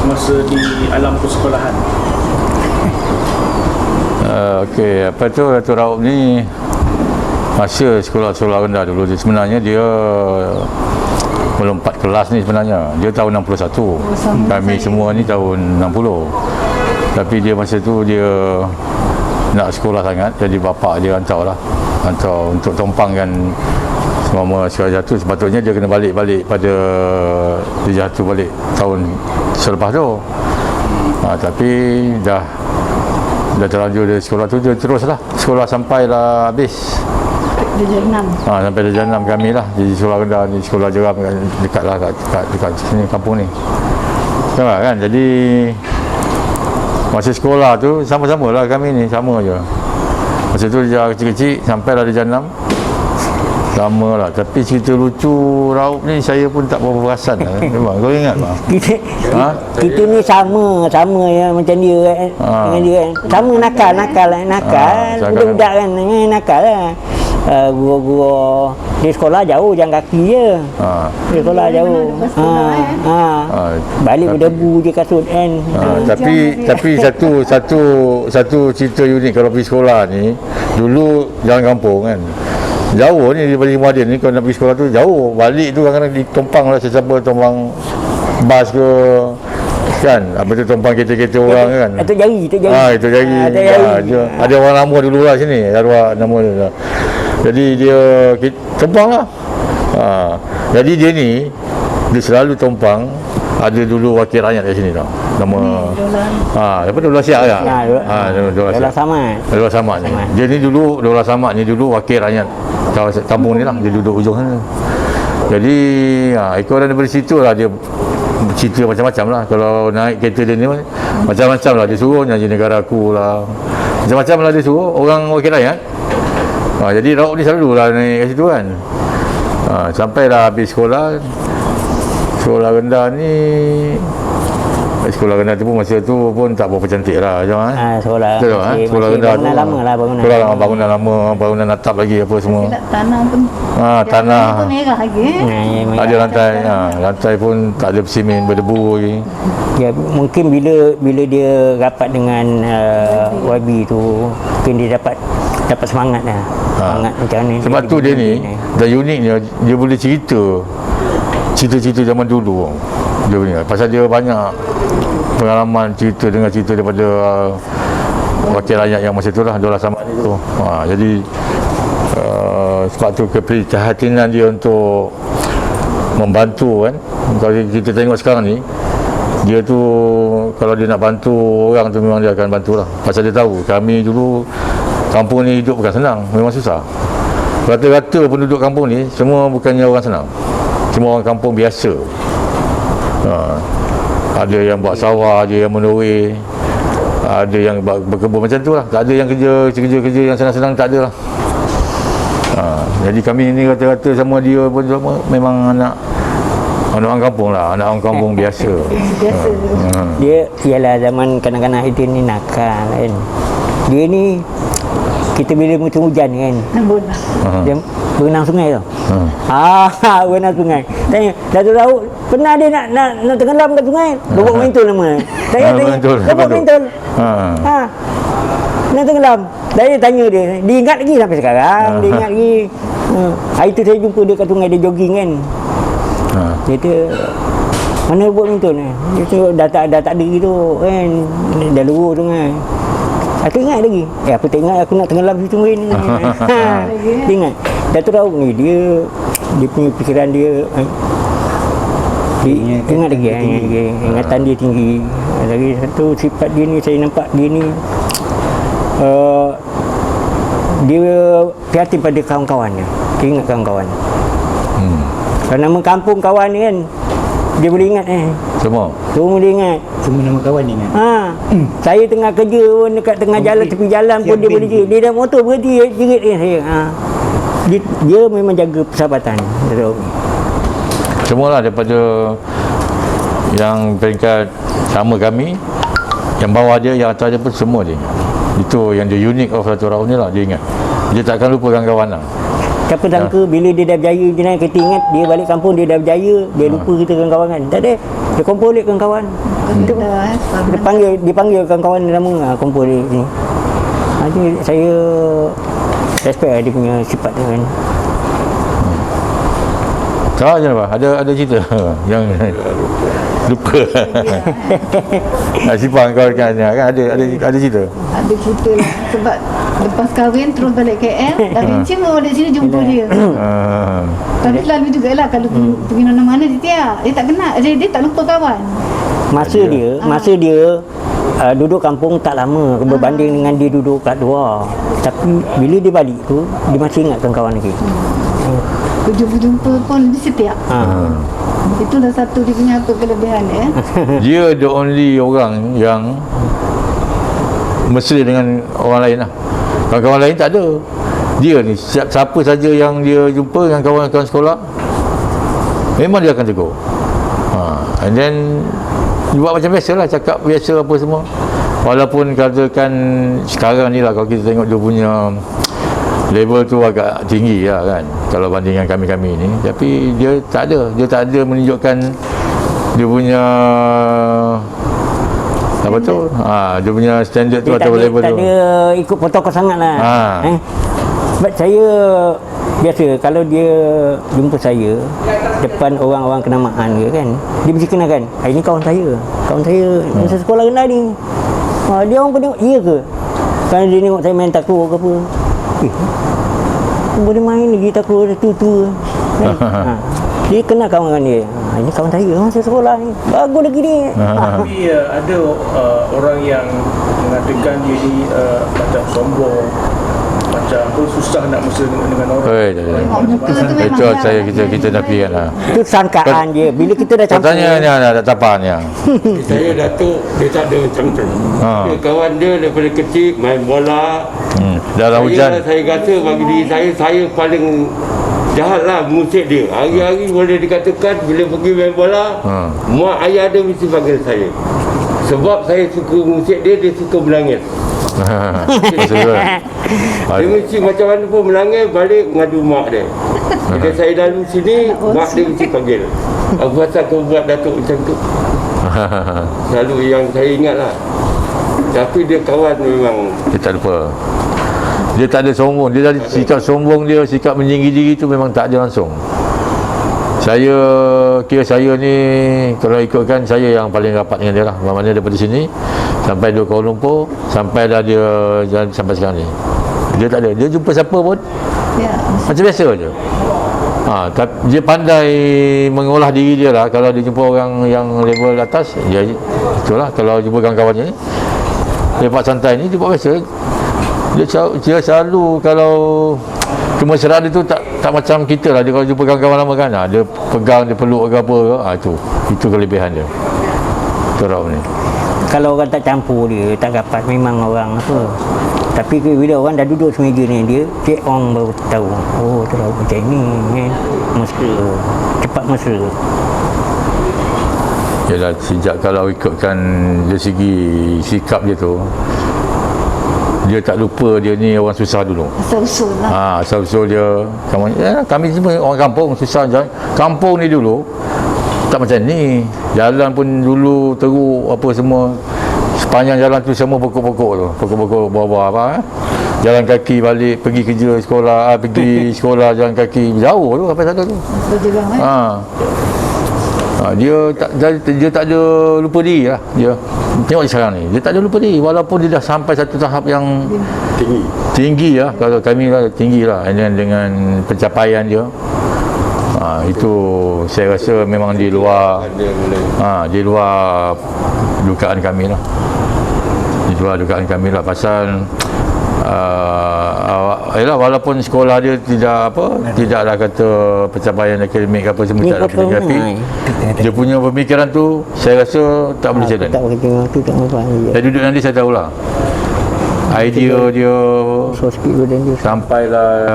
semasa di alam persekolahan? Okey, apa tu Datuk Raub ni masa sekolah rendah dulu sebenarnya dia melompat kelas ni sebenarnya. Dia tahun 61. Kami semua ni tahun 60. Tapi dia masa tu dia nak sekolah sangat, jadi bapa dia hantar untuk tumpangkan semua sekolah jatuh. Sepatutnya dia kena balik pada dia jatuh balik tahun selepas tu. Tapi dah terlanjur dia sekolah tu, dia teruslah sekolah sampailah habis. Darjah 6. Sampai darjah 6 kami lah di sekolah rendah ni, sekolah jeram dekat sini kampung ni. Tengok kan, jadi masa sekolah tu sama-sama lah kami ni, sama je. Masa tu dia kecil-kecil sampailah darjah 6. Sama lah, tapi cerita lucu Raub ni saya pun tak berapa perasan lah. Memang kau ingat bang? Kita ni sama ya macam dia kan. Dengan dia kan. Sama nakal. Budak-budak kan nakal lah. Guru-guru di sekolah jauh jalan kaki je. Di sekolah jauh. Balik berdebu je kasut kan. Tapi satu cerita unik kalau pergi sekolah ni, dulu jalan kampung kan. Jauh ni daripada Muadin ni, kalau nak pergi sekolah tu jauh. Balik tu kadang-kadang ditumpang lah sesiapa, tumpang bas ke kan, apa tu tumpang kereta-kereta orang kan. Itu jari. Itu jari. Ada orang lama dulu lah sini, arwah nama dia lah. Jadi dia tumpang lah. Jadi dia ni dia selalu tumpang. Ada dulu wakil rakyat kat sini tau. Nama apa tu, Dola Siak ke? Dola Samad. Dola Samad ni. Dia ni dulu Dola Samad ni dulu wakil rakyat kampung ni lah. Dia duduk ujung sana. Jadi ekoran daripada situ lah dia cerita macam-macam lah. Kalau naik kereta dia ni macam-macam lah. Dia suruh nyanyi Negaraku lah, macam-macam lah dia suruh orang wakil rakyat. Jadi Raub ni selalu lah naik kat situ kan. Sampailah habis sekolah rendah ni. Sekolah rendah tu pun masa tu pun tak berapa cantik lah sekolah rendah tu lama lah, bangunan lama, bangunan atap lagi apa semua. Tanah pun tanah tu merah lagi. Ada lantai pun tak ada simen, berdebu lagi. Ya, mungkin bila dia rapat dengan YB tu, mungkin dia dapat semangat lah. Semangat macam ni. Sebab tu dia ni dah uniknya, dia boleh cerita zaman dulu. Dia punya pasal dia banyak pengalaman cerita daripada wakil rakyat yang masa tu lah, Dola Samad tu. Jadi sebab tu keprihatinan dia untuk membantu kan. Kalau kita tengok sekarang ni, dia tu kalau dia nak bantu orang tu memang dia akan bantulah. Pasal dia tahu kami dulu kampung ni hidup bukan senang, memang susah. Rata-rata penduduk kampung ni semua bukannya orang senang, semua orang kampung biasa. Ada yang buat sawah, ada yang menore, ada yang berkebun macam tu lah. Tak ada yang kerja yang senang-senang, tak ada lah. Jadi kami ni rata-rata sama dia pun memang anak orang kampung lah, anak orang kampung biasa. Dia ialah zaman kanak-kanak itu ni nakal kan. Dia ni kita bila musim hujan kan, dia berenang sungai tau. Berenang sungai. Tanya, Datuk Raub pernah dia nak tenggelam kat sungai? Bawa mentul nama. Tanya, bawa mentul. Nak tenggelam. Saya tanya dia ingat lagi sampai sekarang, dia ingat lagi. Hari tu saya jumpa dia kat sungai, dia jogging kan. Dia kata, mana buat mentul ni? Dia tu dah tak ada gitu kan. Dah luruh sungai. Aku ingat lagi. Aku tak ingat aku nak tenggelam situ ni. Dia ingat. Datuk Raub ni dia punya fikiran dia ingat lagi. Ingatan dia tinggi. Lagi satu sifat dia ni, saya nampak dia ni dia prihatin pada kawan-kawannya. Dia ingat kawan-kawan. Kalau nama kampung kawan ni kan, dia boleh ingat Semua dia ingat. Semua nama kawan dia ingat. Saya tengah kerja pun dekat tengah jalan, tepi jalan pun dia boleh jerit. Dia dah motor berhenti jerit saya. Dia memang jaga persahabatan. Semualah daripada yang peringkat sama kami, yang bawah dia, yang atas dia pun semua dia. Itu yang dia unik of Datuk Raub ni lah, dia ingat. Dia takkan lupa kawan-kawan lah. Siapa sangka bila dia dah berjaya, dia kita ingat dia balik kampung dia dah berjaya, dia lupa kita kawan-kawan kan. Tak ada. Dia kumpul dengan kawan. Dipanggil kawan-kawan lama kumpul di sini. Jadi saya respect lah dia punya sifat tu kan. Kau je apa? Ada cerita yang lupa. Sipang kau kan ada cerita. Ada cerita lah. Sebab lepas kahwin terus balik KL, dah kencing mau balik sini jumpa dia. Tapi selalu jugalah kalau pergi mana-mana dia tak kenal, dia tak lupa kawan. Masa dia duduk kampung tak lama berbanding dengan dia duduk kat luar. Tapi bila dia balik tu, dia masih ingatkan kawan lagi. Jumpa pun dia setiap. Itulah satu dia punya kelebihan ya. Dia the only orang yang mesra dengan orang lain lah. Kawan-kawan lain tak ada. Dia ni siapa saja yang dia jumpa dengan kawan-kawan sekolah, memang dia akan tegur. And then dia buat macam biasa lah, cakap biasa apa semua. Walaupun katakan sekarang ni lah, kalau kita tengok dia punya level tu agak tinggi lah kan, kalau bandingkan kami-kami ni. Tapi dia tak ada menunjukkan dia punya apa tu, dia punya standard tu atau level tu. Tak ada ikut protokol sangat lah. Sebab saya biasa kalau dia jumpa saya depan orang-orang kenamaan ke kan, dia mesti kenalkan, ini kawan saya masa sekolah kenal ni. Dia orang pun tengok, iya ke? Kalau dia tengok saya main takraw ke apa, boleh main lagi takraw dah tua-tua kan? Dia kenal kawan dia, ini kawan saya masa sekolah ni, bagus lagi ni. Tapi ada orang yang mengatakan dia ni macam sombong, macam susah nak mesra dengan orang. Itu saya kita nafikan lah. Itu sangkaan dia. Bila kita dah campur. Katanya ni ada tapannya. Saya Datuk, dia tak ada macam tu. Dia kawan dia daripada kecil main bola. Dalam hujan. Saya rasa bagi diri saya paling jahat lah mengusik dia. Hari-hari boleh dikatakan bila pergi main bola, mak ayah dia mesti panggil saya. Sebab saya suka mengusik dia suka menangis. Dia mesti macam mana pun menangis, balik mengadu mak dia. Bila saya lalu sini, mak dia mesti panggil. Apa pasal kau buat Datuk macam tu? Selalu yang saya ingat lah. Tapi dia kawan memang. Dia tak lupa. Dia tak ada sombong. Dia dari sikap sombong dia, sikap meninggi diri tu memang tak ada langsung. Saya ni kalau ikutkan saya yang paling rapat dengan dia lah. Mana daripada sini sampai di Kuala Lumpur, sampai dah dia jalan sampai sekarang ni. Dia tak ada. Dia jumpa siapa pun macam biasa je. Dia pandai mengolah diri dia lah. Kalau dia jumpa orang yang level atas, dia itulah. Kalau jumpa kawan-kawannya ni, lepak santai ni, dia buat biasa. Dia selalu kalau kemesraan dia tu tak macam kita lah. Dia kalau jumpa kawan-kawan lama kan, dia pegang, dia peluk ke apa ke, itu kelebihan dia. Teruk ni. Kalau orang tak campur dia, tak dapat memang orang apa. Tapi bila orang dah duduk semeja ni, dia orang baru tahu, oh teruk macam ni kan. Mesra, cepat mesra. Yalah, sejak kalau ikutkan dari segi sikap dia tu, dia tak lupa dia ni orang susah dulu. Asal-usul lah. Asal-usul dia. Kami semua orang kampung susah jalan. Kampung ni dulu tak macam ni. Jalan pun dulu teruk apa semua. Sepanjang jalan tu semua pokok-pokok tu. Pokok-pokok bawah apa. Jalan kaki balik pergi kerja sekolah, pergi sekolah jalan kaki jauh tu sampai sana tu. Dia tak ada lupa diri lah. Dia tengok sekarang ni, dia tak ada lupa diri walaupun dia dah sampai satu tahap yang tinggi lah. Kalau kami lah tinggi lah. And then dengan pencapaian dia, itu saya rasa memang di luar dugaan kami lah. Di luar dugaan kami lah. Pasal walaupun sekolah dia tidaklah kata pencapaian akademik apa semua tak ada, tapi dia punya pemikiran tu saya rasa tak boleh jalan. Saya duduk nanti saya tahulah idea dia sampailah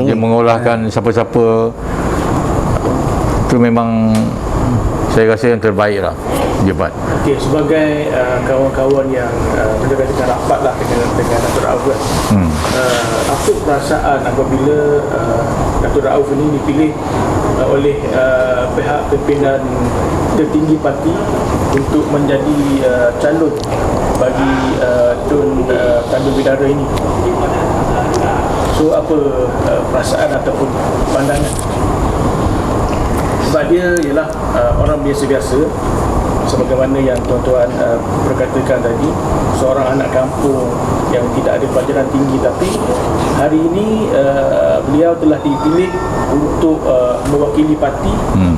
dia mengolahkan siapa-siapa tu memang saya rasa yang terbaik lah Jebat. Okey, sebagai kawan-kawan yang berdekatan rapat lah dengan Datuk Rauf kan. Apa perasaan apabila Datuk Rauf ini dipilih oleh pihak pimpinan tertinggi parti untuk menjadi calon bagi Tun Tanjung Bidara ini? So apa perasaan ataupun pandangan? Sebab dia ialah orang biasa-biasa, sebagaimana yang tuan-tuan berkatakan tadi, seorang anak kampung yang tidak ada pelajaran tinggi, tapi hari ini beliau telah dipilih untuk mewakili parti,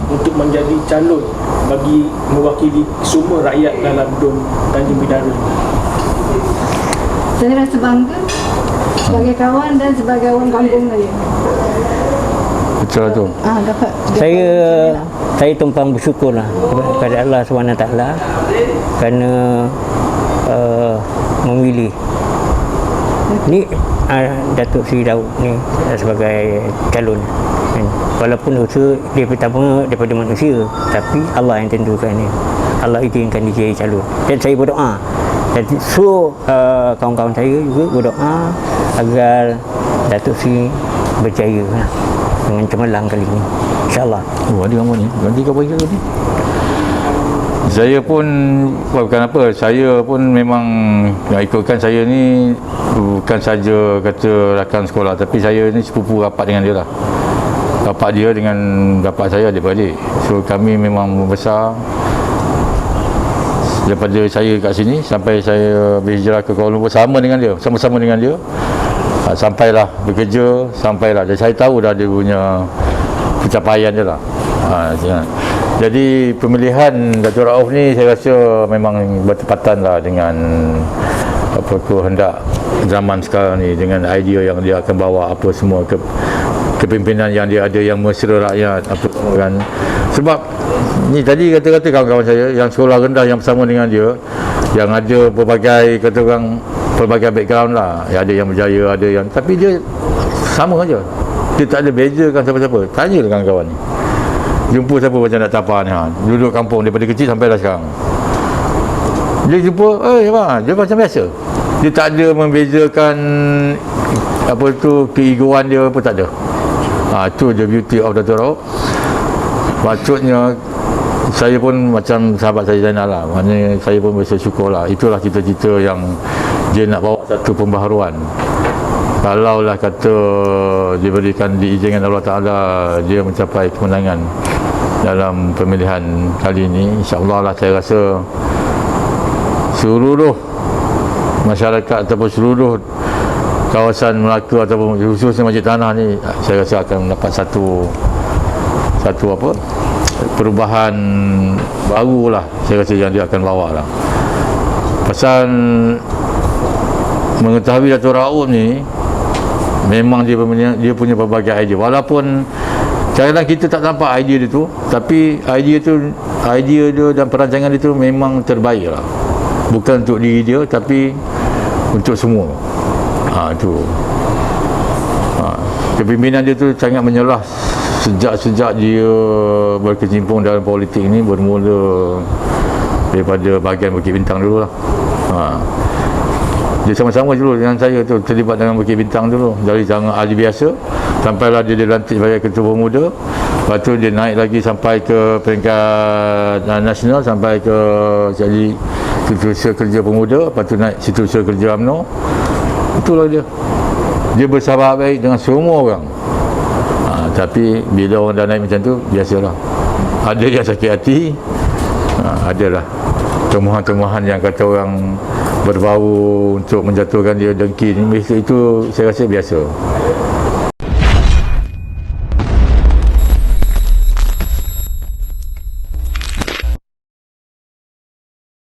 untuk menjadi calon bagi mewakili semua rakyat dalam DUN Tanjung Bidara. Saya rasa bangga sebagai kawan dan sebagai orang kampung saya. Betul lah tu. Dapat Saya tumpang bersyukur lah kepada Allah SWT kerana memilih ni Datuk Seri Daud ni sebagai calon. Walaupun usaha dia pertama daripada manusia, tapi Allah yang tentukan ni. Allah izinkan dia jadi calon. Dan saya berdoa. Jadi kawan-kawan saya juga berdoa agar Datuk Seri berjaya dengan cemerlang kali ini, InsyaAllah. Oh, ada gambar ni. Nanti kau bagi ni. Saya pun bukan apa, saya pun memang yang ikutkan saya ni bukan saja kata rakan sekolah, tapi saya ni sepupu rapat dengan dia lah. Rapat dia dengan rapat saya adik-beradik. So kami memang membesar daripada saya kat sini sampai saya berhijrah ke Kuala Lumpur sama dengan dia, sama-sama dengan dia. Sampailah bekerja, sampailah. Dan saya tahu dah dia punya pencapaian dia lah. Jadi pemilihan Datuk Rauf ni saya rasa memang bertepatan lah dengan apa kehendak zaman sekarang ni, dengan idea yang dia akan bawa, apa semua kepimpinan yang dia ada yang mesra rakyat apa semua kan. Sebab ni tadi kata-kata kawan-kawan saya yang sekolah rendah yang bersama dengan dia, yang ada berbagai kata orang pelbagai background lah, ada yang berjaya, ada yang, tapi dia sama aja, dia tak ada bezakan siapa-siapa. Tanya dengan kawan ni, jumpa siapa macam nak tapah ni, duduk kampung daripada kecil sampai dah sekarang, dia jumpa dia macam biasa, dia tak ada membezakan apa tu keegoan dia apa, tak ada. Tu je beauty of Datuk Rauf. Patutnya saya pun macam sahabat saya Zainal lah, maknanya saya pun bersyukur lah. Itulah cita-cita yang dia nak bawa satu pembaharuan. Kalaulah kata diberikan diizinkan Allah Ta'ala dia mencapai kemenangan dalam pemilihan kali ini, insyaAllah lah saya rasa seluruh masyarakat ataupun seluruh kawasan Melaka ataupun khususnya Masjid Tanah ni, saya rasa akan mendapat satu apa, perubahan baru lah, saya rasa yang dia akan bawa lah. Pasal mengetahui Datuk Rauf ni memang dia punya berbagai idea, walaupun kadang-kadang kita tak nampak idea dia tu, tapi idea dia dan perancangan dia tu memang terbaik lah, bukan untuk diri dia tapi untuk semua. Kepimpinan dia tu sangat menyelah sejak dia berkecimpung dalam politik ni, bermula daripada bahagian Bukit Bintang dulu lah. Dia sama-sama dulu dengan saya tu, terlibat dengan Bukit Bintang dulu, dari zaman ahli biasa sampailah dia dilantik sebagai ketua pemuda. Lepas tu dia naik lagi sampai ke peringkat nasional, sampai ke jadi Setiausaha Kerja Pemuda, lepas tu naik Setiausaha Kerja UMNO. Itulah dia bersahabat baik dengan semua orang. Tapi bila orang dah naik macam tu, biasalah, ada yang sakit hati, adalah temuan-temuan yang kata orang berbau untuk menjatuhkan dia dengki ni, itu saya rasa biasa.